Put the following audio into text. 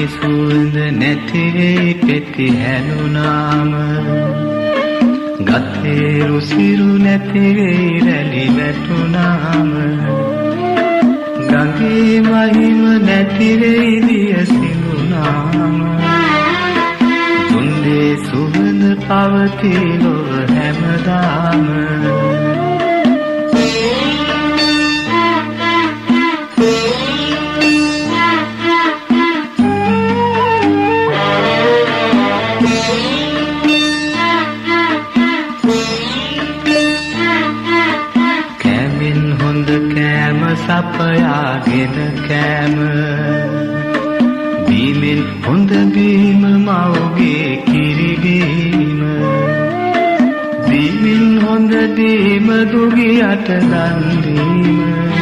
සුවඳ නැතිවේ පෙති හැලුනාම ගතේ රුසිරු නැතිවේ රැලි වැටුනාම ගඟේ මහිම නැතිවේ දිය සිඳුනාම දුන්දේ සුවඳ පවතී ලොව හැමදාම සපයාගෙන කෑම බීමෙන් හොඳ බීම මවගේ කිරිබීම බීමෙන් හොඳ දීම දුගියට දන් දීම